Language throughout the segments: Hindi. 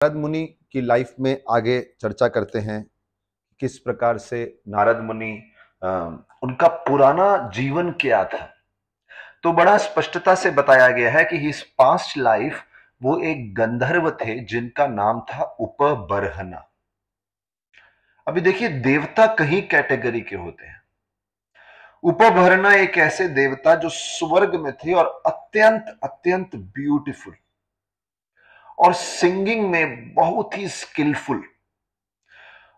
नारद मुनि की लाइफ में आगे चर्चा करते हैं। किस प्रकार से नारद मुनि अ, उनका पुराना जीवन क्या था। तो बड़ा स्पष्टता से बताया गया है कि हिज पास्ट लाइफ, वो एक गंधर्व थे जिनका नाम था उपबरहना। अभी देखिए, देवता कई कैटेगरी के होते हैं। उपबरहना एक ऐसे देवता जो स्वर्ग में थे और अत्यंत अत्यंत ब्यूटीफुल और सिंगिंग में बहुत ही स्किलफुल।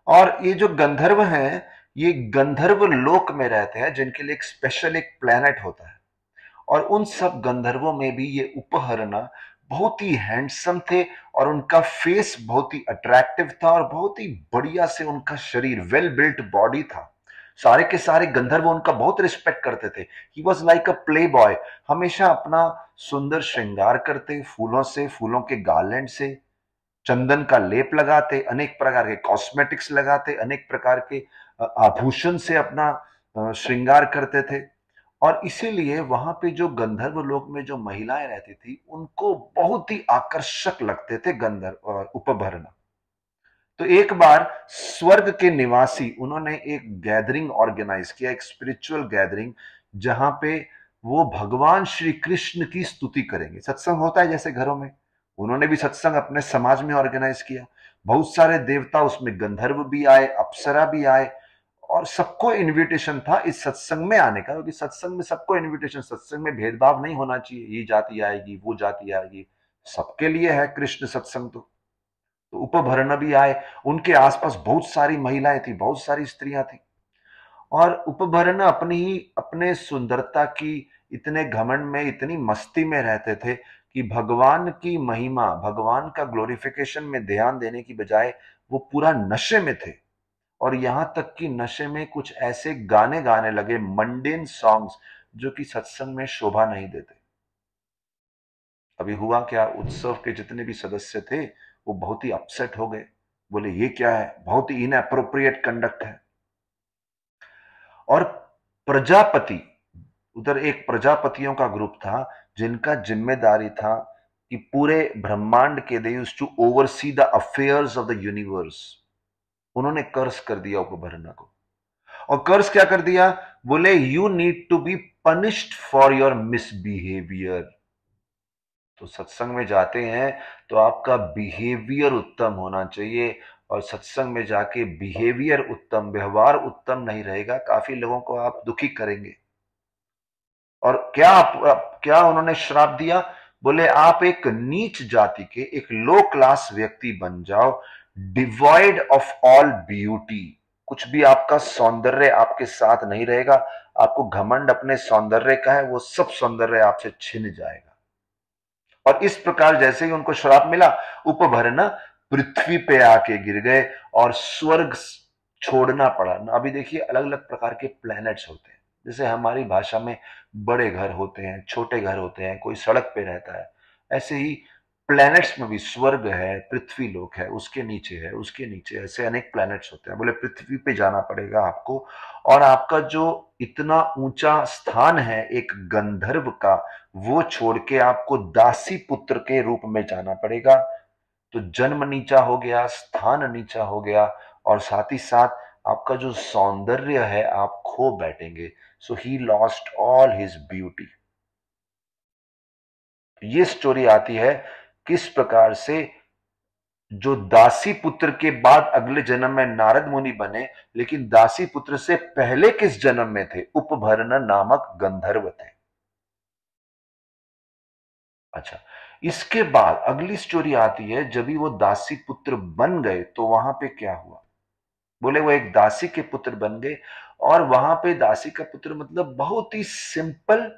और ये जो गंधर्व हैं, ये गंधर्व लोक में रहते हैं, जिनके लिए एक स्पेशल एक प्लेनेट होता है। और उन सब गंधर्वों में भी ये उपहरणा बहुत ही हैंडसम थे और उनका फेस बहुत ही अट्रैक्टिव था और बहुत ही बढ़िया से उनका शरीर, वेल बिल्ट बॉडी था। सारे के सारे गंधर्व उनका बहुत रिस्पेक्ट करते थे। He was like a play boy. हमेशा अपना सुंदर श्रृंगार करते, फूलों से, फूलों के गार्लैंड से, चंदन का लेप लगाते, अनेक प्रकार के कॉस्मेटिक्स लगाते, अनेक प्रकार के आभूषण से अपना श्रृंगार करते थे। और इसीलिए वहां पे जो गंधर्व लोक में जो महिलाएं रहती थी, उनको बहुत ही आकर्षक लगते थे गंधर्व और उपभरणा। तो एक बार स्वर्ग के निवासी उन्होंने एक गैदरिंग ऑर्गेनाइज किया, एक स्पिरिचुअल गैदरिंग, जहां पे वो भगवान श्री कृष्ण की स्तुति करेंगे। सत्संग होता है जैसे घरों में, उन्होंने भी सत्संग अपने समाज में ऑर्गेनाइज किया। बहुत सारे देवता, उसमें गंधर्व भी आए, अप्सरा भी आए, और सबको इनविटेशन था इस सत्संग में आने का, क्योंकि सत्संग में सबको इनविटेशन। सत्संग में भेदभाव नहीं होना चाहिए, ये जाति आएगी, वो जाति आएगी, सबके लिए है कृष्ण सत्संग। तो उपभरणा भी आए। उनके आसपास बहुत सारी महिलाएं थी, बहुत सारी स्त्रियां थी। और उपभरणा अपनी ही अपने सुंदरता की इतने घमंड में, इतनी मस्ती में रहते थे कि भगवान की महिमा, भगवान का ग्लोरिफिकेशन में ध्यान देने की बजाय वो पूरा नशे में थे। और यहां तक कि नशे में कुछ ऐसे गाने गाने लगे, मंडेन सॉन्ग्स, जो कि सत्संग में शोभा नहीं देते। अभी हुआ क्या, उत्सव के जितने भी सदस्य थे वो बहुत ही अपसेट हो गए। बोले ये क्या है, बहुत ही इनअप्रोप्रिएट कंडक्ट है। और प्रजापति, उधर एक प्रजापतियों का ग्रुप था जिनका जिम्मेदारी था कि पूरे ब्रह्मांड के, they used to oversee the affairs of the universe. उन्होंने कर्ज कर दिया उपभरणा को। और कर्ज क्या कर दिया, बोले you need to be punished for your misbehaviour. तो सत्संग में जाते हैं तो आपका बिहेवियर उत्तम होना चाहिए। और सत्संग में जाके बिहेवियर उत्तम, व्यवहार उत्तम नहीं रहेगा, काफी लोगों को आप दुखी करेंगे। और क्या क्या उन्होंने श्राप दिया, बोले आप एक नीच जाति के, एक लो क्लास व्यक्ति बन जाओ, डिवॉइड ऑफ ऑल ब्यूटी। कुछ भी आपका सौंदर्य आपके साथ नहीं रहेगा। आपको घमंड अपने सौंदर्य का है, वो सब सौंदर्य आपसे छिन जाएगा। और इस प्रकार जैसे ही उनको श्राप मिला, उपभरणा पृथ्वी पे आके गिर गए और स्वर्ग छोड़ना पड़ा। अभी देखिए, अलग अलग प्रकार के प्लैनेट्स होते हैं। जैसे हमारी भाषा में बड़े घर होते हैं, छोटे घर होते हैं, कोई सड़क पे रहता है, ऐसे ही प्लैनेट्स में भी स्वर्ग है, पृथ्वी लोक है, उसके नीचे है, उसके नीचे, ऐसे अनेक प्लैनेट्स होते हैं। बोले पृथ्वी पे जाना पड़ेगा आपको। और आपका जो इतना ऊंचा स्थान है एक गंधर्व का, वो छोड़ के आपको दासी पुत्र के रूप में जाना पड़ेगा। तो जन्म नीचा हो गया, स्थान नीचा हो गया, और साथ ही साथ आपका जो सौंदर्य है आप खो बैठेंगे। So he lost all his beauty. ये स्टोरी आती है किस प्रकार से जो दासी पुत्र के बाद अगले जन्म में नारद मुनि बने, लेकिन दासी पुत्र से पहले किस जन्म में थे, उपभरण नामक गंधर्व थे। अच्छा, इसके बाद अगली स्टोरी आती है, जब भी वो दासी पुत्र बन गए तो वहां पे क्या हुआ। बोले वो एक दासी के पुत्र बन गए, और वहां पे दासी का पुत्र मतलब बहुत ही सिंपल,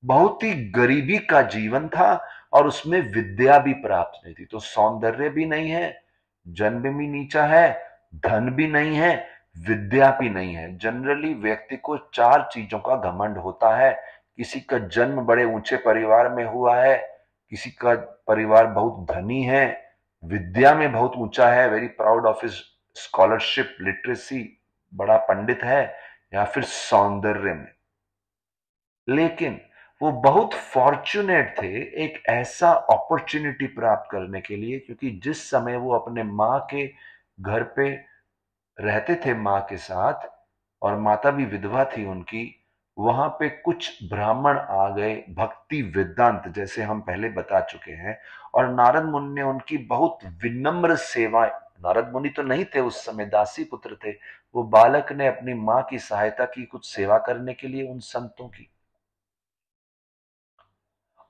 बहुत ही गरीबी का जीवन था। और उसमें विद्या भी प्राप्त नहीं थी। तो सौंदर्य भी नहीं है, जन्म भी नीचा है, धन भी नहीं है, विद्या भी नहीं है। जनरली व्यक्ति को चार चीजों का घमंड होता है। किसी का जन्म बड़े ऊंचे परिवार में हुआ है, किसी का परिवार बहुत धनी है, विद्या में बहुत ऊंचा है, very proud of his scholarship, literacy, बड़ा पंडित है, या फिर सौंदर्य में। लेकिन वो बहुत फॉर्चुनेट थे एक ऐसा अपॉर्चुनिटी प्राप्त करने के लिए, क्योंकि जिस समय वो अपने माँ के घर पे रहते थे माँ के साथ, और माता भी विधवा थी उनकी, वहां पे कुछ ब्राह्मण आ गए भक्ति वेदांत, जैसे हम पहले बता चुके हैं, और नारद मुनि ने उनकी बहुत विनम्र सेवा, नारद मुनि तो नहीं थे उस समय, दासी पुत्र थे, वो बालक ने अपनी माँ की सहायता की कुछ सेवा करने के लिए उन संतों की।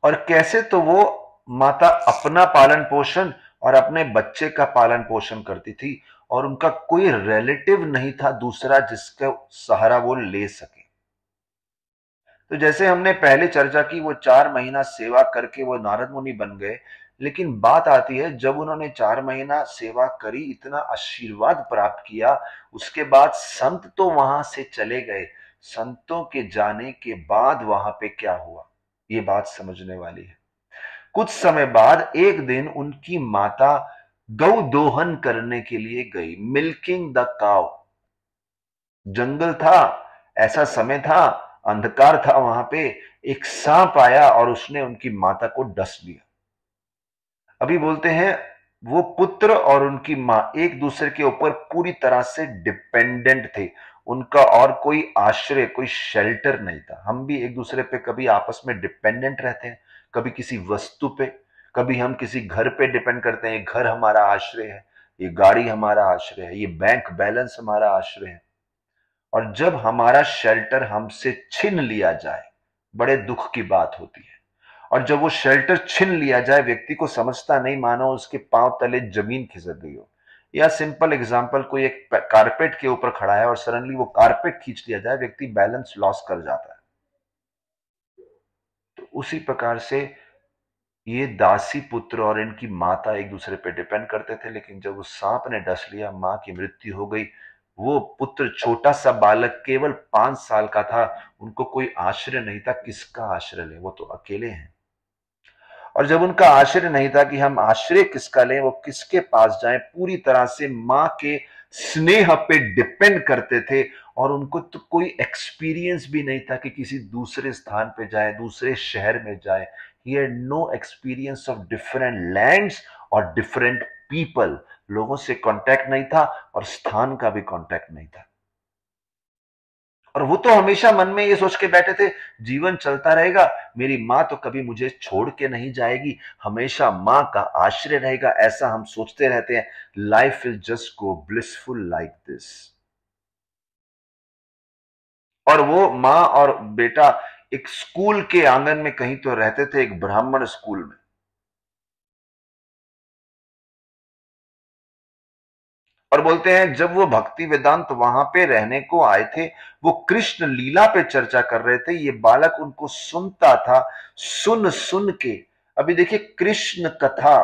और कैसे, तो वो माता अपना पालन पोषण और अपने बच्चे का पालन पोषण करती थी, और उनका कोई रिलेटिव नहीं था दूसरा जिसका सहारा वो ले सके। तो जैसे हमने पहले चर्चा की, वो 4 महीना सेवा करके वो नारद मुनि बन गए, लेकिन बात आती है जब उन्होंने 4 महीना सेवा करी, इतना आशीर्वाद प्राप्त किया, उसके बाद संत तो वहां से चले गए, संतों के जाने के बाद वहां पे क्या हुआ, ये बात समझने वाली है। कुछ समय बाद एक दिन उनकी माता गौ दोहन करने के लिए गई, मिल्किंग द काउ। जंगल था, ऐसा समय था, अंधकार था वहां पे, एक सांप आया और उसने उनकी माता को डस लिया। अभी बोलते हैं वो पुत्र और उनकी मां एक दूसरे के ऊपर पूरी तरह से डिपेंडेंट थे, उनका और कोई आश्रय, कोई शेल्टर नहीं था। हम भी एक दूसरे पे कभी आपस में डिपेंडेंट रहते हैं, कभी किसी वस्तु पे, कभी हम किसी घर पे डिपेंड करते हैं, ये घर हमारा आश्रय है, ये गाड़ी हमारा आश्रय है, ये बैंक बैलेंस हमारा आश्रय है। और जब हमारा शेल्टर हमसे छीन लिया जाए, बड़े दुख की बात होती है। और जब वो शेल्टर छीन लिया जाए, व्यक्ति को समझता नहीं मानो उसके पांव तले जमीन खिसक गई हो। या सिंपल एग्जांपल, कोई एक कारपेट के ऊपर खड़ा है और सडनली वो कारपेट खींच लिया जाए, व्यक्ति बैलेंस लॉस कर जाता है। तो उसी प्रकार से ये दासी पुत्र और इनकी माता एक दूसरे पे डिपेंड करते थे, लेकिन जब उस सांप ने डस लिया, मां की मृत्यु हो गई। वो पुत्र छोटा सा बालक केवल 5 साल का था, उनको कोई आश्रय नहीं था, किसका आश्रय ले, वो तो अकेले हैं। और जब उनका आश्रय नहीं था कि हम आश्रय किसका लें, वो किसके पास जाएं, पूरी तरह से मां के स्नेह पे डिपेंड करते थे। और उनको तो कोई एक्सपीरियंस भी नहीं था कि किसी दूसरे स्थान पे जाए, दूसरे शहर में जाए। He had no experience of different lands और डिफरेंट पीपल। लोगों से कांटेक्ट नहीं था और स्थान का भी कांटेक्ट नहीं था। और वो तो हमेशा मन में ये सोच के बैठे थे, जीवन चलता रहेगा, मेरी मां तो कभी मुझे छोड़ के नहीं जाएगी, हमेशा मां का आश्रय रहेगा, ऐसा हम सोचते रहते हैं। Life is just go blissful like this. और वो मां और बेटा एक स्कूल के आंगन में कहीं तो रहते थे, एक ब्राह्मण स्कूल में। और बोलते हैं जब वो भक्ति वेदांत वहां पे रहने को आए थे, वो कृष्ण लीला पे चर्चा कर रहे थे, ये बालक उनको सुनता था। सुन सुन के, अभी देखिए कृष्ण कथा,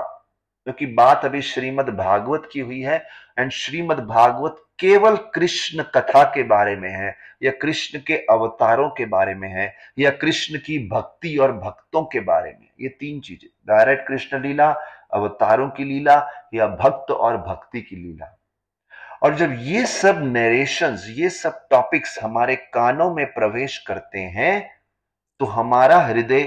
क्योंकि बात अभी श्रीमद् भागवत की हुई है, एंड श्रीमद् भागवत केवल कृष्ण कथा के बारे में है, या कृष्ण के अवतारों के बारे में है, या कृष्ण की भक्ति और भक्तों के बारे में। ये तीन चीजें, डायरेक्ट कृष्ण लीला, अवतारों की लीला, या भक्त और भक्ति की लीला। और जब ये सब नरेशंस, ये सब टॉपिक्स हमारे कानों में प्रवेश करते हैं, तो हमारा हृदय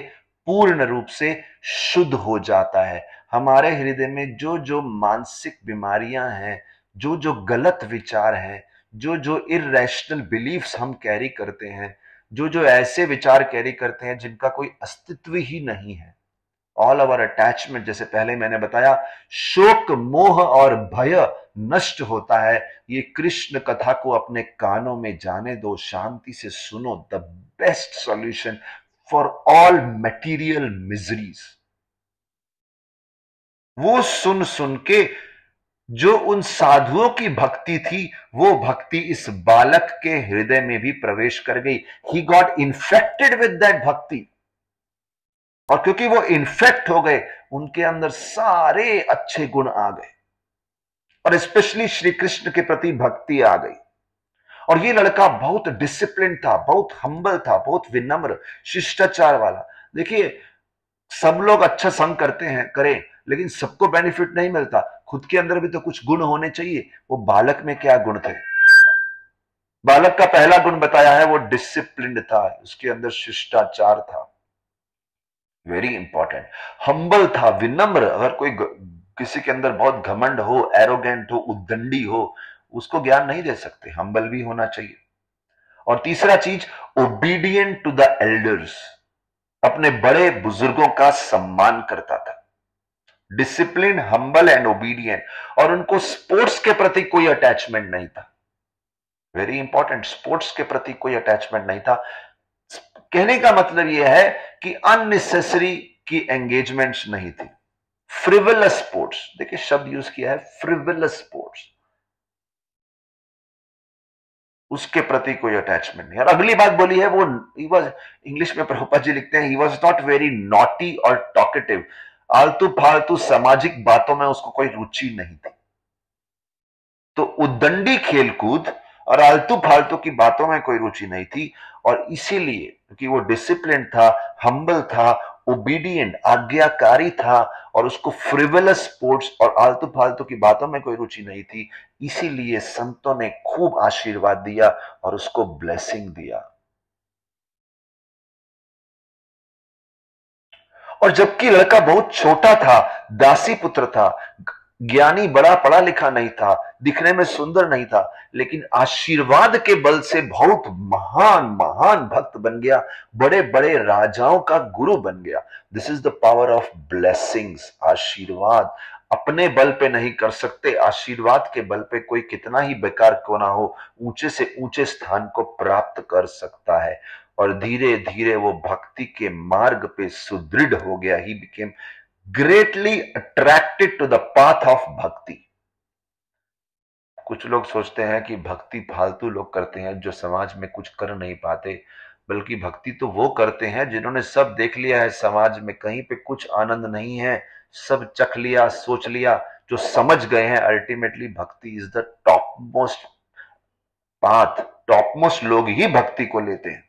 पूर्ण रूप से शुद्ध हो जाता है। हमारे हृदय में जो जो मानसिक बीमारियां हैं, जो जो गलत विचार हैं, जो जो इररेशनल बिलीफ्स हम कैरी करते हैं, जो जो ऐसे विचार कैरी करते हैं जिनका कोई अस्तित्व ही नहीं है, ऑल अवर अटैचमेंट, जैसे पहले मैंने बताया, शोक मोह और भय नष्ट होता है। ये कृष्ण कथा को अपने कानों में जाने दो, शांति से सुनो। The best solution for all material miseries. वो सुन सुन के जो उन साधुओं की भक्ति थी, वो भक्ति इस बालक के हृदय में भी प्रवेश कर गई। He got infected with that भक्ति। और क्योंकि वो इन्फेक्ट हो गए, उनके अंदर सारे अच्छे गुण आ गए, और स्पेशली श्री कृष्ण के प्रति भक्ति आ गई। और ये लड़का बहुत डिसिप्लिन था, बहुत हम्बल था, बहुत विनम्र, शिष्टाचार वाला। देखिए, सब लोग अच्छा संग करते हैं, करें, लेकिन सबको बेनिफिट नहीं मिलता। खुद के अंदर भी तो कुछ गुण होने चाहिए। वो बालक में क्या गुण थे? बालक का पहला गुण बताया है, वो डिसिप्लिन था, उसके अंदर शिष्टाचार था। Very important. हम्बल था, विनम्र। अगर कोई किसी के अंदर बहुत घमंड हो, एरोगेंट हो, उद्दंडी हो, उसको ज्ञान नहीं दे सकते। हम्बल भी होना चाहिए। और तीसरा चीज, ओबीडियंट टू द एल्डर्स, अपने बड़े बुजुर्गों का सम्मान करता था। Discipline, humble and obedient. और उनको स्पोर्ट्स के प्रति कोई अटैचमेंट नहीं था। वेरी इंपॉर्टेंट, स्पोर्ट्स के प्रति कोई अटैचमेंट नहीं था। कहने का मतलब यह है कि अननेसेसरी की एंगेजमेंट्स नहीं थी। फ्रिवलस स्पोर्ट्स, देखिए शब्द यूज किया है, फ्रिवलस स्पोर्ट्स, उसके प्रति कोई अटैचमेंट नहीं। और अगली बात बोली है वो, ही वाज, इंग्लिश में प्रभुपाद जी लिखते हैं, he was not very naughty और टॉकेटिव। आलतू फालतू सामाजिक बातों में उसको कोई रुचि नहीं थी। तो उद्दंडी खेलकूद और आलतू फालतू की बातों में कोई रुचि नहीं थी। और इसीलिए क्योंकि वो डिसिप्लिन था, हम्बल था, ओबीडियंट, आज्ञाकारी था, और उसको फ्रिवलस स्पोर्ट्स और आलतू फालतू की बातों में कोई रुचि नहीं थी, इसीलिए संतों ने खूब आशीर्वाद दिया और उसको ब्लेसिंग दिया। और जबकि लड़का बहुत छोटा था, दासी पुत्र था, ज्ञानी, बड़ा पढ़ा लिखा नहीं था, दिखने में सुंदर नहीं था, लेकिन आशीर्वाद के बल से बहुत महान महान भक्त बन गया, बड़े बड़े राजाओं का गुरु बन गया। This is the power of blessings. आशीर्वाद अपने बल पे नहीं कर सकते, आशीर्वाद के बल पे कोई कितना ही बेकार क्यों ना हो, ऊंचे से ऊंचे स्थान को प्राप्त कर सकता है। और धीरे धीरे वो भक्ति के मार्ग पे सुदृढ़ हो गया। He became greatly attracted to the path of bhakti. कुछ लोग सोचते हैं कि भक्ति फालतू लोग करते हैं जो समाज में कुछ कर नहीं पाते, बल्कि भक्ति तो वो करते हैं जिन्होंने सब देख लिया है, समाज में कहीं पे कुछ आनंद नहीं है, सब चख लिया, सोच लिया, जो समझ गए हैं अल्टीमेटली भक्ति is the top most path. Top most लोग ही भक्ति को लेते हैं।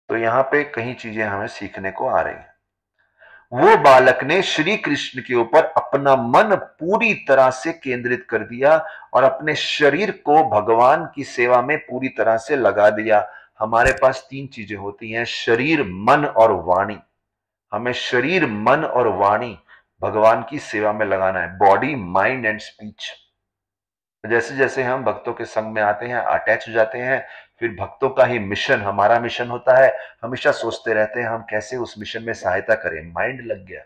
तो यहां पे कई चीजें हमें सीखने को आ रही हैं। वो बालक ने श्री कृष्ण के ऊपर अपना मन पूरी तरह से केंद्रित कर दिया और अपने शरीर को भगवान की सेवा में पूरी तरह से लगा दिया। हमारे पास तीन चीजें होती हैं, शरीर, मन और वाणी। हमें शरीर, मन और वाणी भगवान की सेवा में लगाना है। Body, mind and speech. जैसे जैसे हम भक्तों के संग में आते हैं, अटैच हो जाते हैं, फिर भक्तों का ही मिशन हमारा मिशन होता है। हमेशा सोचते रहते हैं हम कैसे उस मिशन में सहायता करें। माइंड लग गया,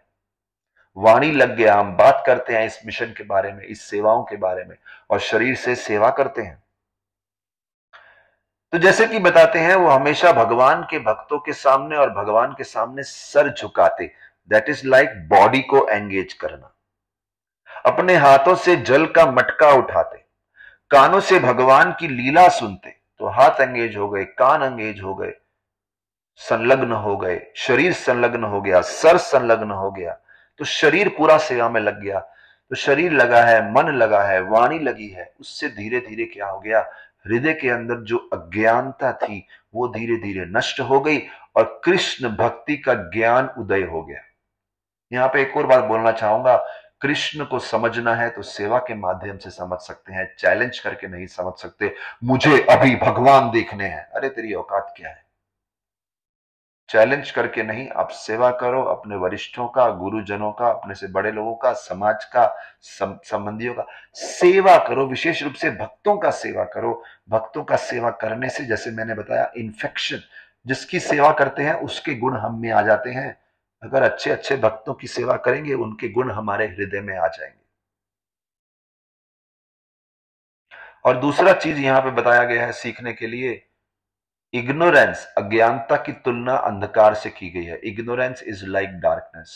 वाणी लग गया, हम बात करते हैं इस मिशन के बारे में, इस सेवाओं के बारे में, और शरीर से सेवा करते हैं। तो जैसे कि बताते हैं, वो हमेशा भगवान के भक्तों के सामने और भगवान के सामने सर झुकाते। दैट इज लाइक बॉडी को एंगेज करना। अपने हाथों से जल का मटका उठाते, कानों से भगवान की लीला सुनते, तो हाथ एंगेज हो गए, कान एंगेज हो गए, संलग्न हो गए, शरीर संलग्न हो गया, सर संलग्न हो गया, तो शरीर पूरा सेवा में लग गया। तो शरीर लगा है, मन लगा है, वाणी लगी है, उससे धीरे धीरे क्या हो गया, हृदय के अंदर जो अज्ञानता थी वो धीरे धीरे नष्ट हो गई और कृष्ण भक्ति का ज्ञान उदय हो गया। यहां पे एक और बात बोलना चाहूंगा, कृष्ण को समझना है तो सेवा के माध्यम से समझ सकते हैं, चैलेंज करके नहीं समझ सकते। मुझे अभी भगवान देखने हैं, अरे तेरी औकात क्या है। चैलेंज करके नहीं, आप सेवा करो अपने वरिष्ठों का, गुरुजनों का, अपने से बड़े लोगों का, समाज का, संबंधियों का सेवा करो। विशेष रूप से भक्तों का सेवा करो। भक्तों का सेवा करने से, जैसे मैंने बताया, इन्फेक्शन, जिसकी सेवा करते हैं उसके गुण हम में आ जाते हैं। अगर अच्छे अच्छे भक्तों की सेवा करेंगे, उनके गुण हमारे हृदय में आ जाएंगे। और दूसरा चीज यहां पे बताया गया है सीखने के लिए, इग्नोरेंस, अज्ञानता की तुलना अंधकार से की गई है। Ignorance is like darkness.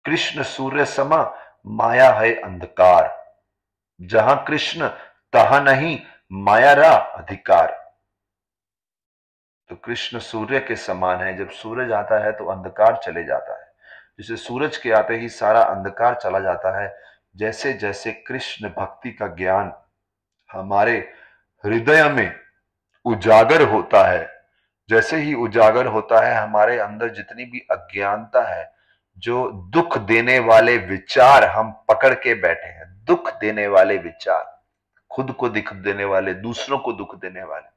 Krishna सूर्य समा, माया है अंधकार। जहां कृष्ण तहां नहीं, माया रा अधिकार। तो कृष्ण सूर्य के समान है, जब सूरज आता है तो अंधकार चले जाता है। जैसे सूरज के आते ही सारा अंधकार चला जाता है, जैसे जैसे कृष्ण भक्ति का ज्ञान हमारे हृदय में उजागर होता है, जैसे ही उजागर होता है, हमारे अंदर जितनी भी अज्ञानता है, जो दुख देने वाले विचार हम पकड़ के बैठे हैं, दुख देने वाले विचार, खुद को दुख देने वाले, दूसरों को दुख देने वाले।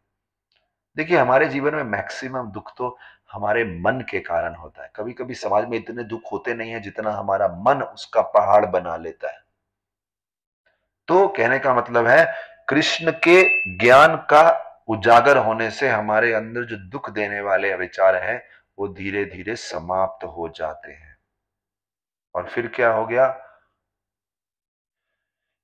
देखिए हमारे जीवन में मैक्सिमम दुख तो हमारे मन के कारण होता है। कभी कभी समाज में इतने दुख होते नहीं है जितना हमारा मन उसका पहाड़ बना लेता है। तो कहने का मतलब है, कृष्ण के ज्ञान का उजागर होने से हमारे अंदर जो दुख देने वाले विचार हैं वो धीरे धीरे समाप्त हो जाते हैं। और फिर क्या हो गया,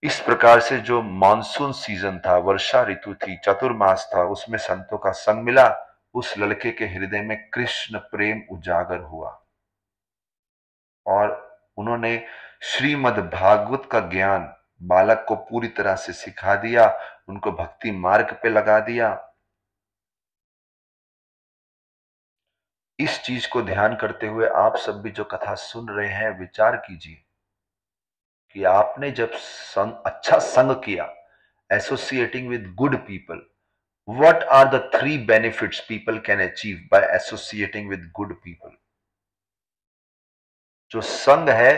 इस प्रकार से जो मानसून सीजन था, वर्षा ऋतु थी, चतुर्मास था, उसमें संतों का संग मिला। उस लड़के के हृदय में कृष्ण प्रेम उजागर हुआ और उन्होंने श्रीमद् भागवत का ज्ञान बालक को पूरी तरह से सिखा दिया, उनको भक्ति मार्ग पे लगा दिया। इस चीज को ध्यान करते हुए आप सब भी जो कथा सुन रहे हैं, विचार कीजिए कि आपने जब अच्छा संग किया, associating with good people, what are the 3 benefits people can achieve by associating with good people? जो संग है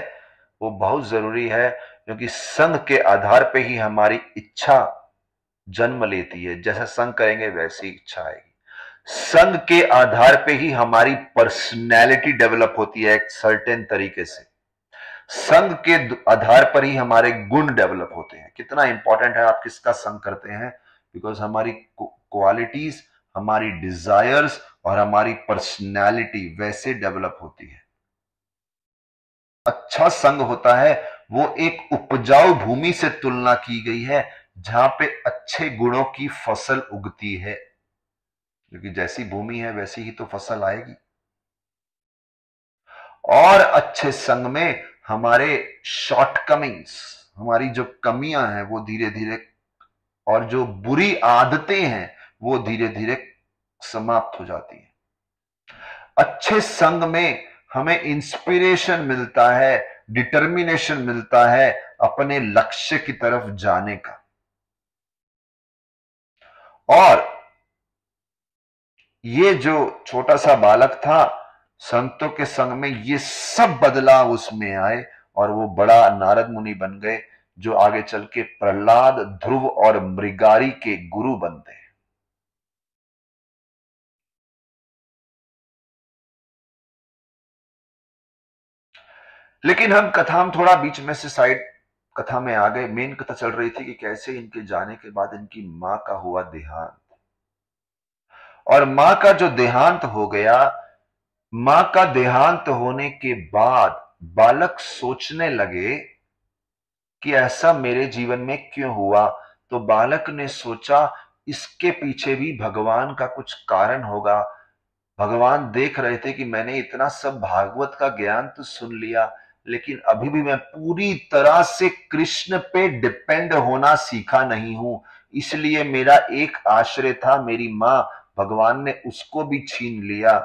वो बहुत जरूरी है, क्योंकि संग के आधार पे ही हमारी इच्छा जन्म लेती है। जैसा संग करेंगे वैसी इच्छा आएगी। संग के आधार पे ही हमारी पर्सनैलिटी डेवलप होती है एक सर्टेन तरीके से। संग के आधार पर ही हमारे गुण डेवलप होते हैं। कितना इंपॉर्टेंट है आप किसका संग करते हैं, बिकॉज हमारी क्वालिटीज, हमारी डिजायर्स और हमारी पर्सनैलिटी वैसे डेवलप होती है। अच्छा संग होता है वो एक उपजाऊ भूमि से तुलना की गई है, जहां पे अच्छे गुणों की फसल उगती है, क्योंकि जैसी भूमि है वैसी ही तो फसल आएगी। और अच्छे संग में हमारे शॉर्टकमिंग्स, हमारी जो कमियां हैं वो धीरे धीरे, और जो बुरी आदतें हैं वो धीरे धीरे समाप्त हो जाती हैं। अच्छे संग में हमें इंस्पिरेशन मिलता है, डिटर्मिनेशन मिलता है अपने लक्ष्य की तरफ जाने का। और ये जो छोटा सा बालक था, संतों के संग में ये सब बदलाव उसमें आए और वो बड़ा नारद मुनि बन गए, जो आगे चल के प्रहलाद, ध्रुव और मृगारी के गुरु बनते हैं। लेकिन हम कथा में थोड़ा बीच में से साइड कथा में आ गए। मेन कथा चल रही थी कि कैसे इनके जाने के बाद इनकी मां का हुआ देहांत। और मां का जो देहांत हो गया, मां का देहांत होने के बाद बालक सोचने लगे कि ऐसा मेरे जीवन में क्यों हुआ। तो बालक ने सोचा इसके पीछे भी भगवान का कुछ कारण होगा। भगवान देख रहे थे कि मैंने इतना सब भागवत का ज्ञान तो सुन लिया, लेकिन अभी भी मैं पूरी तरह से कृष्ण पे डिपेंड होना सीखा नहीं हूं। इसलिए मेरा एक आश्रय था मेरी मां, भगवान ने उसको भी छीन लिया।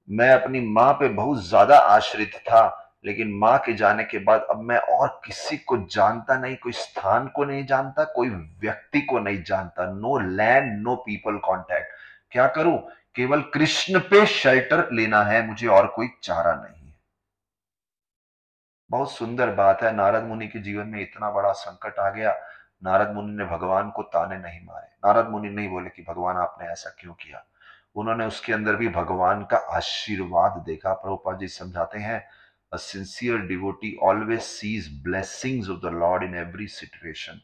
मैं अपनी मां पे बहुत ज्यादा आश्रित था, लेकिन मां के जाने के बाद अब मैं और किसी को जानता नहीं, कोई स्थान को नहीं जानता, कोई व्यक्ति को नहीं जानता। No land, no people contact. क्या करूं, केवल कृष्ण पे शेल्टर लेना है मुझे, और कोई चारा नहीं है। बहुत सुंदर बात है, नारद मुनि के जीवन में इतना बड़ा संकट आ गया, नारद मुनि ने भगवान को ताने नहीं मारे। नारद मुनि नहीं बोले कि भगवान आपने ऐसा क्यों किया। उन्होंने उसके अंदर भी भगवान का आशीर्वाद देखा। प्रभुपाद जी समझाते हैं, a sincere devotee always sees blessings of the Lord in every situation।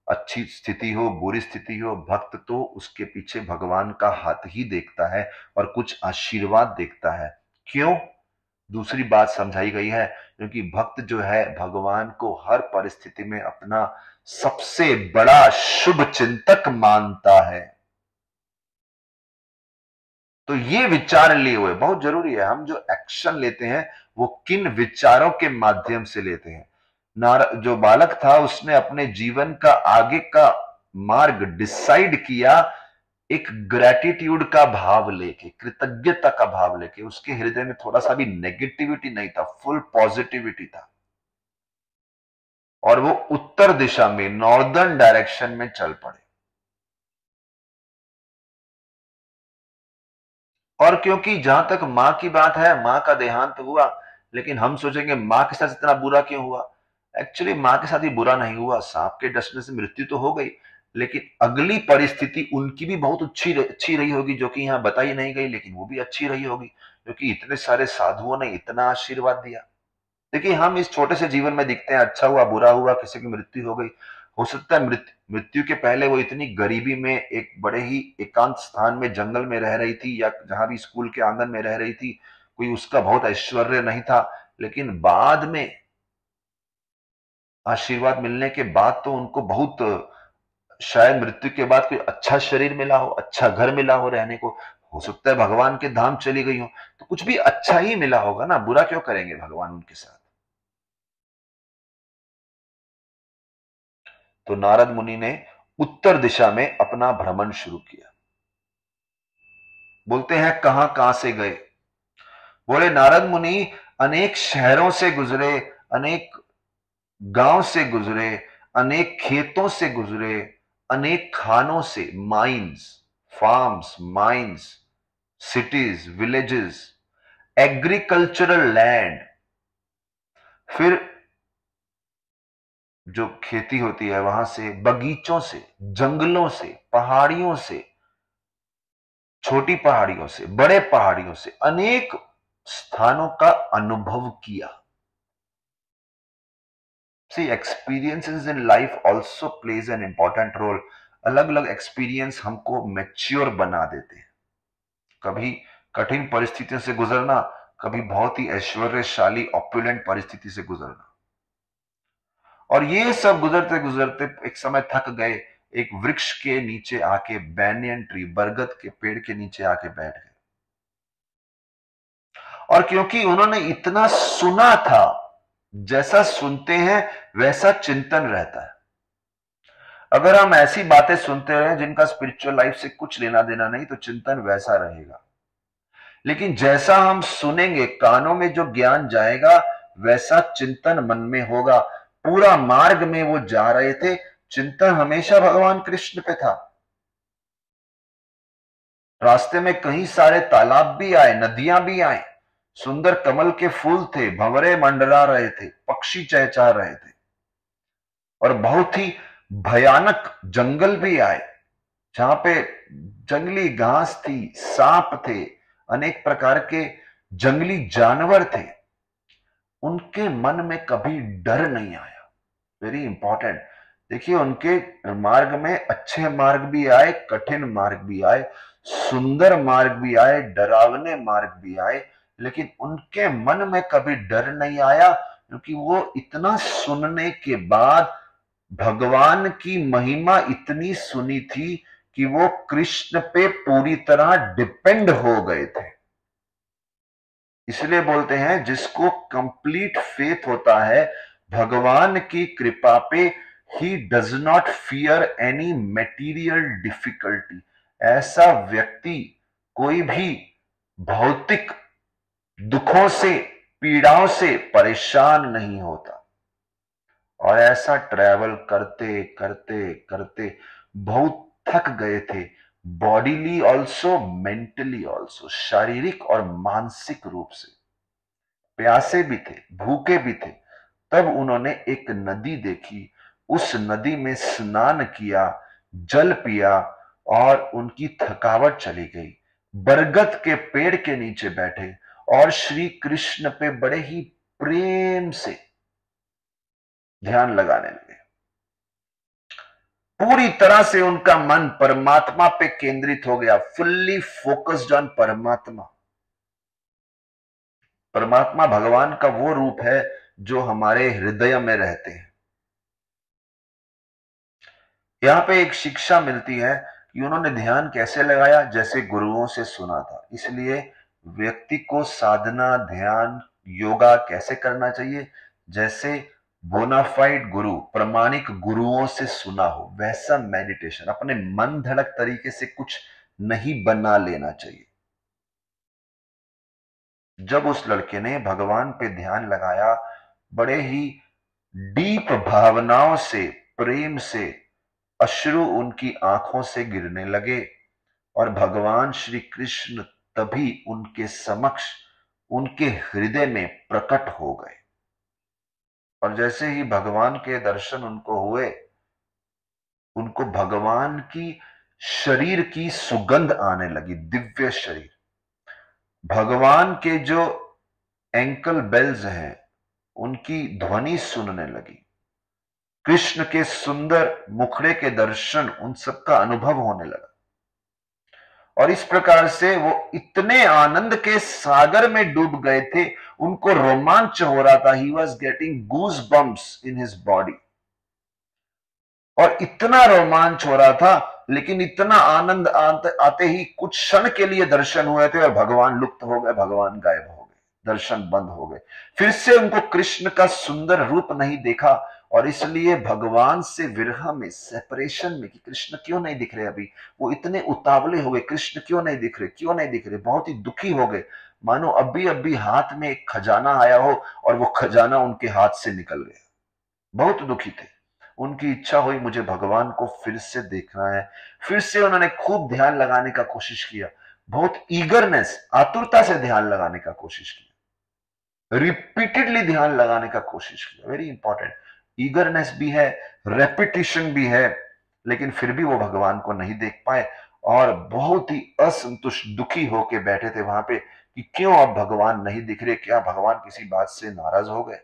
अच्छी स्थिति हो, बुरी स्थिति हो, भक्त तो उसके पीछे भगवान का हाथ ही देखता है और कुछ आशीर्वाद देखता है। क्यों? दूसरी बात समझाई गई है, क्योंकि भक्त जो है भगवान को हर परिस्थिति में अपना सबसे बड़ा शुभ चिंतक मानता है। तो ये विचार लिए हुए बहुत जरूरी है। हम जो एक्शन लेते हैं वो किन विचारों के माध्यम से लेते हैं। जो बालक था उसने अपने जीवन का आगे का मार्ग डिसाइड किया एक ग्रेटिट्यूड का भाव लेके, कृतज्ञता का भाव लेके। उसके हृदय में थोड़ा सा भी नेगेटिविटी नहीं था, फुल पॉजिटिविटी था। और वो उत्तर दिशा में, नॉर्दर्न डायरेक्शन में चल पड़े। और क्योंकि जहां तक मां की बात है, मां का देहांत हुआ, लेकिन हम सोचेंगे मां के साथ इतना बुरा क्यों हुआ। एक्चुअली मां के साथ ही बुरा नहीं हुआ, सांप के डसने से मृत्यु तो हो गई, लेकिन अगली परिस्थिति उनकी भी बहुत अच्छी रही होगी, जो कि यहां बताई नहीं गई, लेकिन वो भी अच्छी रही होगी। क्योंकि इतने सारे साधुओं ने इतना आशीर्वाद दिया। देखिए, हम इस छोटे से जीवन में दिखते हैं, अच्छा हुआ बुरा हुआ, किसी की मृत्यु हो गई, हो सकता है मृत्यु के पहले वो इतनी गरीबी में एक बड़े ही एकांत स्थान में जंगल में रह रही थी, या जहां भी स्कूल के आंगन में रह रही थी, कोई उसका बहुत ऐश्वर्य नहीं था, लेकिन बाद में आशीर्वाद मिलने के बाद तो उनको बहुत, शायद मृत्यु के बाद कोई अच्छा शरीर मिला हो, अच्छा घर मिला हो रहने को, हो सकता है भगवान के धाम चली गई हो, तो कुछ भी अच्छा ही मिला होगा ना, बुरा क्यों करेंगे भगवान उनके साथ। तो नारद मुनि ने उत्तर दिशा में अपना भ्रमण शुरू किया। बोलते हैं कहां कहां से गए। बोले नारद मुनि अनेक शहरों से गुजरे, अनेक गांव से गुजरे, अनेक खेतों से गुजरे, अनेक खानों से, mines, farms, mines, cities, villages, agricultural land, फिर जो खेती होती है वहां से, बगीचों से, जंगलों से, पहाड़ियों से, छोटी पहाड़ियों से, बड़े पहाड़ियों से, अनेक स्थानों का अनुभव किया। See, experiences in life also plays an important role. अलग अलग एक्सपीरियंस हमको मैच्योर बना देते हैं। कभी कठिन परिस्थितियों से गुजरना, कभी बहुत ही ऐश्वर्यशाली ऑपुलेंट परिस्थिति से गुजरना, और ये सब गुजरते गुजरते एक समय थक गए, एक वृक्ष के नीचे आके, बैनियन ट्री, बरगद के पेड़ के नीचे आके बैठ गए। और क्योंकि उन्होंने इतना सुना था, जैसा सुनते हैं वैसा चिंतन रहता है। अगर हम ऐसी बातें सुनते रहे जिनका स्पिरिचुअल लाइफ से कुछ लेना देना नहीं, तो चिंतन वैसा रहेगा। लेकिन जैसा हम सुनेंगे, कानों में जो ज्ञान जाएगा वैसा चिंतन मन में होगा। पूरा मार्ग में वो जा रहे थे, चिंतन हमेशा भगवान कृष्ण पे था। रास्ते में कई सारे तालाब भी आए, नदियां भी आए, सुंदर कमल के फूल थे, भंवरे मंडरा रहे थे, पक्षी चहचहा रहे थे, और बहुत ही भयानक जंगल भी आए, जहां पे जंगली घास थी, सांप थे, अनेक प्रकार के जंगली जानवर थे। उनके मन में कभी डर नहीं आया। Very important. देखिए, उनके मार्ग में अच्छे मार्ग भी आए, कठिन मार्ग भी आए, सुंदर मार्ग भी आए, डरावने मार्ग भी आए, लेकिन उनके मन में कभी डर नहीं आया, क्योंकि वो इतना सुनने के बाद भगवान की महिमा इतनी सुनी थी कि वो कृष्ण पे पूरी तरह डिपेंड हो गए थे। इसलिए बोलते हैं जिसको कंप्लीट फेथ होता है भगवान की कृपा पे, he does not fear any material difficulty. ऐसा व्यक्ति कोई भी भौतिक दुखों से, पीड़ाओं से परेशान नहीं होता। और ऐसा ट्रैवल करते करते करते बहुत थक गए थे, बॉडीली ऑल्सो, मेंटली ऑल्सो, शारीरिक और मानसिक रूप से प्यासे भी थे, भूखे भी थे। तब उन्होंने एक नदी देखी, उस नदी में स्नान किया, जल पिया, और उनकी थकावट चली गई। बरगद के पेड़ के नीचे बैठे और श्री कृष्ण पे बड़े ही प्रेम से ध्यान लगाने लगे। पूरी तरह से उनका मन परमात्मा पे केंद्रित हो गया, फुल्ली फोकस्ड ऑन परमात्मा। परमात्मा भगवान का वो रूप है जो हमारे हृदय में रहते हैं। यहां पे एक शिक्षा मिलती है कि उन्होंने ध्यान कैसे लगाया, जैसे गुरुओं से सुना था। इसलिए व्यक्ति को साधना, ध्यान, योगा कैसे करना चाहिए, जैसे बोनाफाइड गुरु, प्रमाणिक गुरुओं से सुना हो वैसा मेडिटेशन। अपने मन धड़क तरीके से कुछ नहीं बना लेना चाहिए। जब उस लड़के ने भगवान पे ध्यान लगाया, बड़े ही डीप भावनाओं से, प्रेम से अश्रु उनकी आंखों से गिरने लगे, और भगवान श्री कृष्ण तभी उनके समक्ष, उनके हृदय में प्रकट हो गए। और जैसे ही भगवान के दर्शन उनको हुए, उनको भगवान की शरीर की सुगंध आने लगी, दिव्य शरीर। भगवान के जो एंकल बेल्स हैं उनकी ध्वनि सुनने लगी, कृष्ण के सुंदर मुखड़े के दर्शन, उन सबका अनुभव होने लगा। और इस प्रकार से वो इतने आनंद के सागर में डूब गए थे, उनको रोमांच हो रहा था। He was getting goose bumps in his body, और इतना रोमांच हो रहा था, लेकिन इतना आनंद आते ही कुछ क्षण के लिए दर्शन हुए थे और भगवान लुप्त हो गए, भगवान गायब हो गए, दर्शन बंद हो गए। फिर से उनको कृष्ण का सुंदर रूप नहीं देखा, और इसलिए भगवान से विरह में, सेपरेशन में, कि कृष्ण क्यों नहीं दिख रहे अभी, वो इतने उतावले हो गए, कृष्ण क्यों नहीं दिख रहे, क्यों नहीं दिख रहे, बहुत ही दुखी हो गए, मानो अभी अभी हाथ में एक खजाना आया हो और वो खजाना उनके हाथ से निकल गया। बहुत दुखी थे। उनकी इच्छा हुई मुझे भगवान को फिर से देखना है। फिर से उन्होंने खूब ध्यान लगाने का कोशिश किया, बहुत ईगरनेस, आतुरता से ध्यान लगाने का कोशिश किया, रिपीटेडली ध्यान लगाने का कोशिश किया। वेरी इंपॉर्टेंट, ईगरनेस भी है, रेपिटेशन भी है, लेकिन फिर भी वो भगवान को नहीं देख पाए और बहुत ही असंतुष्ट, दुखी होके बैठे थे वहां पे कि क्यों अब भगवान नहीं दिख रहे, क्या भगवान किसी बात से नाराज हो गए।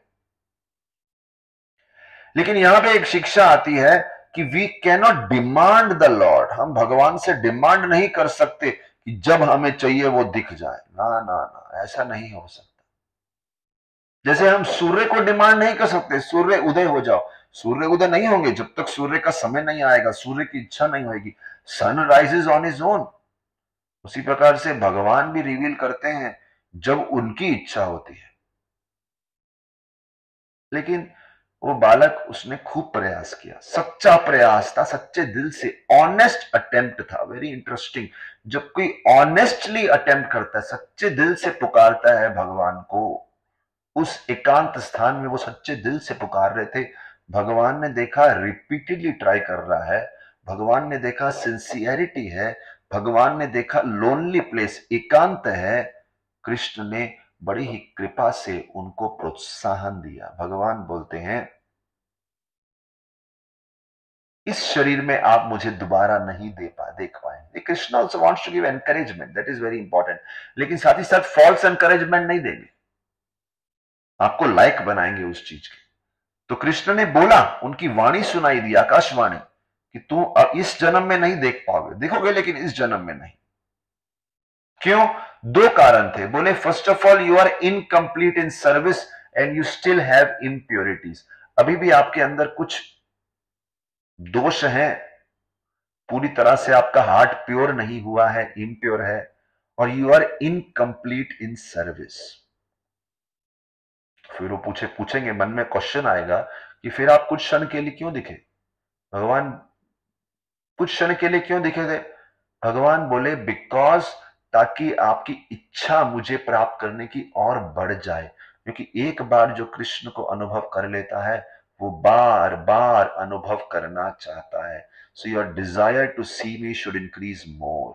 लेकिन यहां पे एक शिक्षा आती है कि we can not demand the lord, हम भगवान से डिमांड नहीं कर सकते कि जब हमें चाहिए वो दिख जाए। ना ना ना, ऐसा नहीं हो सकता। जैसे हम सूर्य को डिमांड नहीं कर सकते सूर्य उदय हो जाओ, सूर्य उदय नहीं होंगे जब तक सूर्य का समय नहीं आएगा, सूर्य की इच्छा नहीं होगी। Sun rises on his own. उसी प्रकार से भगवान भी रिवील करते हैं जब उनकी इच्छा होती है। लेकिन वो बालक, उसने खूब प्रयास किया, सच्चा प्रयास था, सच्चे दिल से, ऑनेस्ट अटेम्प्ट था। वेरी इंटरेस्टिंग, जब कोई ऑनेस्टली अटेम्प्ट करता है, सच्चे दिल से पुकारता है भगवान को, उस एकांत स्थान में वो सच्चे दिल से पुकार रहे थे। भगवान ने देखा रिपीटेडली ट्राई कर रहा है, भगवान ने देखा सिंसियरिटी है, भगवान ने देखा लोनली प्लेस, एकांत है। कृष्ण ने बड़ी ही कृपा से उनको प्रोत्साहन दिया। भगवान बोलते हैं इस शरीर में आप मुझे दोबारा नहीं देख पाएंगे। Krishna also wants to give encouragement, that is very important, लेकिन साथ ही साथ फॉल्स एनकरेजमेंट नहीं देंगे, आपको लायक बनाएंगे उस चीज के। तो कृष्ण ने बोला, उनकी वाणी सुनाई दी, आकाशवाणी, कि तू इस जन्म में नहीं देख पाओगे, देखोगे लेकिन इस जन्म में नहीं। क्यों? दो कारण थे। बोले first of all you are incomplete in service and you still have impurities, अभी भी आपके अंदर कुछ दोष हैं, पूरी तरह से आपका हार्ट प्योर नहीं हुआ है, इम्प्योर है, और you are incomplete in service. फिर वो पूछेंगे, मन में क्वेश्चन आएगा कि फिर आप कुछ क्षण के लिए क्यों दिखे भगवान, कुछ क्षण के लिए क्यों दिखे थे? भगवान बोले बिकॉज, ताकि आपकी इच्छा मुझे प्राप्त करने की और बढ़ जाए, क्योंकि एक बार जो कृष्ण को अनुभव कर लेता है वो बार बार अनुभव करना चाहता है। So your desire to see me should increase more.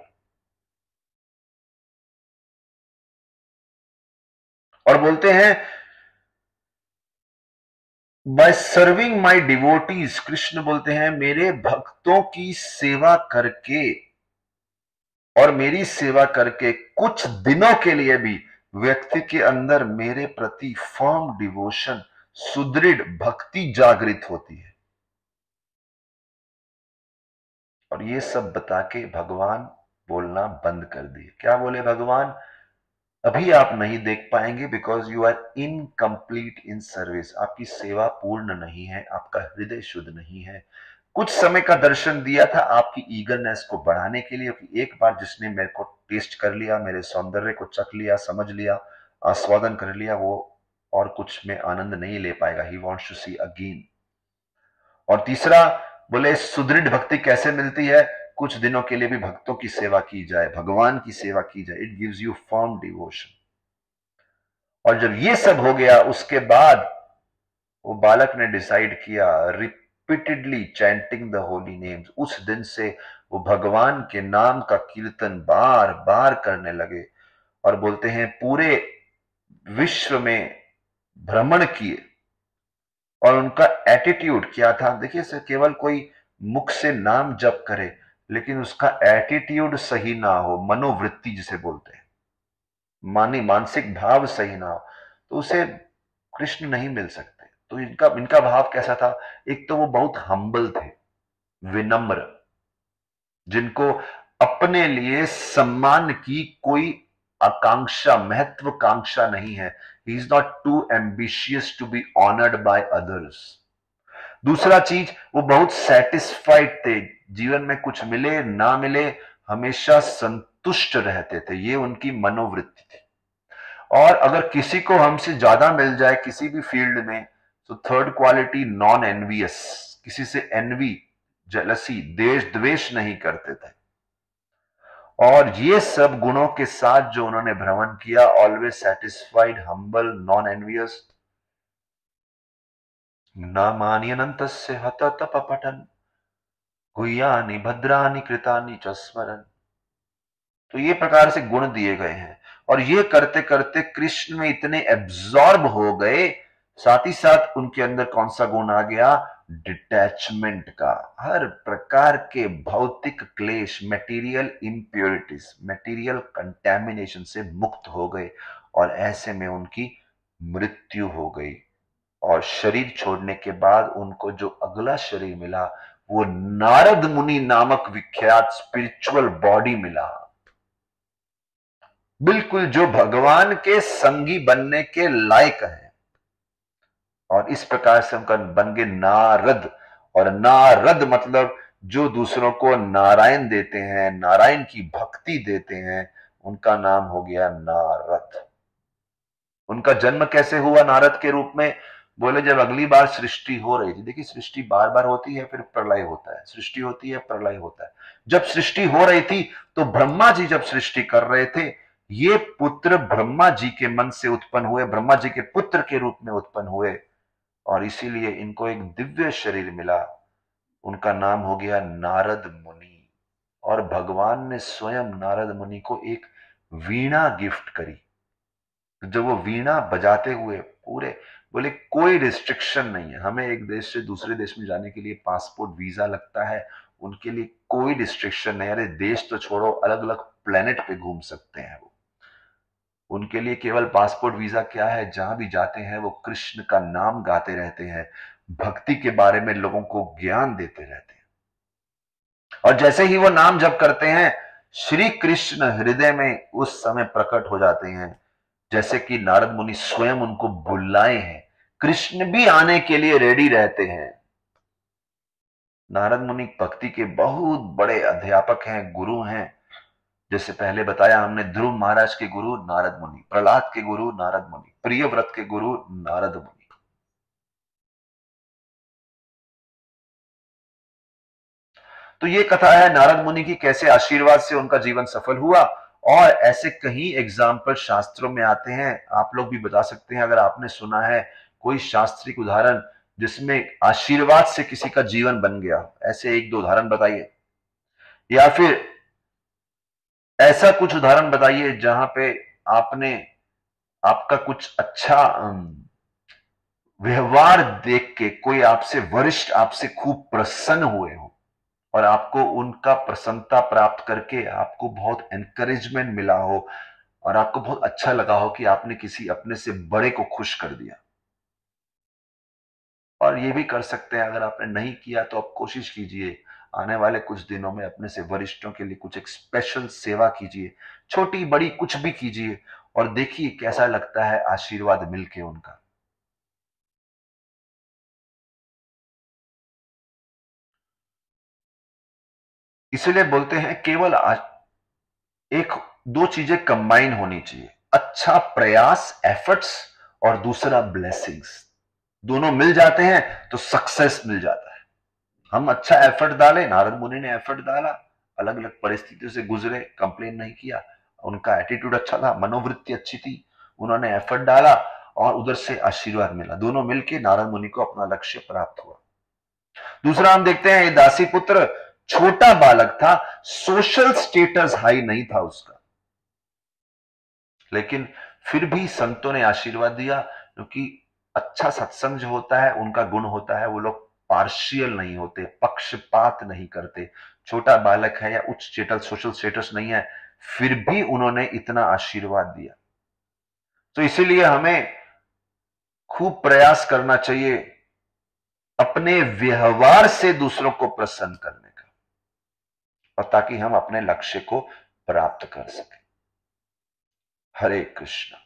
और बोलते हैं by serving my devotees, Krishna बोलते हैं मेरे भक्तों की सेवा करके, और मेरी सेवा करके कुछ दिनों के लिए भी व्यक्ति के अंदर मेरे प्रति फर्म डिवोशन, सुदृढ़ भक्ति जागृत होती है। और ये सब बता के भगवान बोलना बंद कर दिए। क्या बोले भगवान? अभी आप नहीं देख पाएंगे because you are incomplete in service, आपकी सेवा पूर्ण नहीं है, आपका हृदय शुद्ध नहीं है। कुछ समय का दर्शन दिया था आपकी ईगरनेस को बढ़ाने के लिए, कि एक बार जिसने मेरे को टेस्ट कर लिया, मेरे सौंदर्य को चख लिया, समझ लिया, आस्वादन कर लिया, वो और कुछ में आनंद नहीं ले पाएगा। He wants to see again. और तीसरा बोले सुदृढ़ भक्ति कैसे मिलती है? कुछ दिनों के लिए भी भक्तों की सेवा की जाए, भगवान की सेवा की जाए, it gives you firm devotion. और जब ये सब हो गया उसके बाद वो बालक ने डिसाइड किया, repeatedly chanting the Holi names, उस दिन से वो भगवान के नाम का कीर्तन बार बार करने लगे। और बोलते हैं पूरे विश्व में भ्रमण किए। और उनका एटीट्यूड क्या था? देखिए सर, केवल कोई मुख से नाम जप करे लेकिन उसका एटीट्यूड सही ना हो, मनोवृत्ति जिसे बोलते हैं, मानसिक भाव सही ना हो तो उसे कृष्ण नहीं मिल सकते। तो इनका इनका भाव कैसा था? एक तो वो बहुत हम्बल थे, विनम्र, जिनको अपने लिए सम्मान की कोई आकांक्षा, महत्वाकांक्षा नहीं है। He is not too ambitious to be honoured by others. दूसरा चीज, वो बहुत सेटिस्फाइड थे, जीवन में कुछ मिले ना मिले हमेशा संतुष्ट रहते थे, ये उनकी मनोवृत्ति थी। और अगर किसी को हमसे ज्यादा मिल जाए किसी भी फील्ड में, तो थर्ड क्वालिटी, नॉन एनवियस, किसी से एनवी, जेलसी, देश द्वेष नहीं करते थे। और ये सब गुणों के साथ जो उन्होंने भ्रमण किया, always satisfied, humble, non envious, न मान्यनन्तस्य हत तपपठन गुह्यानि भद्रानि कृतानि च स्मरन्। तो ये प्रकार से गुण दिए गए हैं। और ये करते करते कृष्ण में इतने एब्जॉर्ब हो गए, साथ ही साथ उनके अंदर कौन सा गुण आ गया? डिटैचमेंट का। हर प्रकार के भौतिक क्लेश, मटेरियल इंप्योरिटीज, मटेरियल कंटेमिनेशन से मुक्त हो गए। और ऐसे में उनकी मृत्यु हो गई। और शरीर छोड़ने के बाद उनको जो अगला शरीर मिला वो नारद मुनि नामक विख्यात स्पिरिचुअल बॉडी मिला, बिल्कुल जो भगवान के संगी बनने के लायक है। और इस प्रकार से उनका बन गए नारद। और नारद मतलब जो दूसरों को नारायण देते हैं, नारायण की भक्ति देते हैं, उनका नाम हो गया नारद। उनका जन्म कैसे हुआ नारद के रूप में? बोले जब अगली बार सृष्टि हो रही थी। देखिए सृष्टि बार बार होती है, फिर प्रलय होता है, सृष्टि होती है, प्रलय होता है। जब सृष्टि हो रही थी तो ब्रह्मा जी जब सृष्टि कर रहे थे, ये पुत्र ब्रह्मा जी के मन से उत्पन्न हुए, ब्रह्मा जी के पुत्र के रूप में उत्पन्न हुए। और इसीलिए इनको एक दिव्य शरीर मिला, उनका नाम हो गया नारद मुनि। और भगवान ने स्वयं नारद मुनि को एक वीणा गिफ्ट करी। जब वो वीणा बजाते हुए पूरे, बोले कोई रिस्ट्रिक्शन नहीं है, हमें एक देश से दूसरे देश में जाने के लिए पासपोर्ट वीजा लगता है, उनके लिए कोई रिस्ट्रिक्शन नहीं। अरे देश तो छोड़ो, अलग अलग प्लेनेट पे घूम सकते हैं वो। उनके लिए केवल पासपोर्ट वीजा क्या है, जहां भी जाते हैं वो कृष्ण का नाम गाते रहते हैं, भक्ति के बारे में लोगों को ज्ञान देते रहते हैं। और जैसे ही वो नाम जप करते हैं, श्री कृष्ण हृदय में उस समय प्रकट हो जाते हैं, जैसे कि नारद मुनि स्वयं उनको बुलाए हैं। कृष्ण भी आने के लिए रेडी रहते हैं। नारद मुनि भक्ति के बहुत बड़े अध्यापक हैं, गुरु हैं। जैसे पहले बताया हमने, ध्रुव महाराज के गुरु नारद मुनि, प्रहलाद के गुरु नारद मुनि, प्रियव्रत के गुरु नारद मुनि। तो ये कथा है नारद मुनि की, कैसे आशीर्वाद से उनका जीवन सफल हुआ। और ऐसे कई एग्जाम्पल शास्त्रों में आते हैं, आप लोग भी बता सकते हैं अगर आपने सुना है कोई शास्त्रिक उदाहरण जिसमें आशीर्वाद से किसी का जीवन बन गया, ऐसे एक दो उदाहरण बताइए। या फिर ऐसा कुछ उदाहरण बताइए जहां पे आपने, आपका कुछ अच्छा व्यवहार देख के कोई आपसे वरिष्ठ आपसे खूब प्रसन्न हुए हो, और आपको उनका प्रसन्नता प्राप्त करके आपको बहुत एनकरेजमेंट मिला हो, और आपको बहुत अच्छा लगा हो कि आपने किसी अपने से बड़े को खुश कर दिया। और ये भी कर सकते हैं, अगर आपने नहीं किया तो आप कोशिश कीजिए, आने वाले कुछ दिनों में अपने से वरिष्ठों के लिए कुछ एक स्पेशल सेवा कीजिए, छोटी बड़ी कुछ भी कीजिए, और देखिए कैसा लगता है आशीर्वाद मिलके उनका। इसलिए बोलते हैं केवल एक दो चीजें कंबाइन होनी चाहिए, अच्छा प्रयास, एफर्ट्स, और दूसरा ब्लेसिंग्स। दोनों मिल जाते हैं तो सक्सेस मिल जाता है। हम अच्छा एफर्ट डालें, नारद मुनि ने एफर्ट डाला, अलग अलग परिस्थितियों से गुजरे, कंप्लेन नहीं किया, उनका एटीट्यूड अच्छा था, मनोवृत्ति अच्छी थी, उन्होंने एफर्ट डाला और उधर से आशीर्वाद मिला, दोनों मिलके नारद मुनि को अपना लक्ष्य प्राप्त हुआ। दूसरा हम देखते हैं, ये दासी पुत्र छोटा बालक था, सोशल स्टेटस हाई नहीं था उसका, लेकिन फिर भी संतों ने आशीर्वाद दिया, क्योंकि अच्छा सत्संग जो होता है, उनका गुण होता है, वो लोग पार्शियल नहीं होते, पक्षपात नहीं करते। छोटा बालक है या उच्च स्टेटस, सोशल स्टेटस नहीं है, फिर भी उन्होंने इतना आशीर्वाद दिया। तो इसीलिए हमें खूब प्रयास करना चाहिए अपने व्यवहार से दूसरों को प्रसन्न करने का, और ताकि हम अपने लक्ष्य को प्राप्त कर सकें। हरे कृष्ण।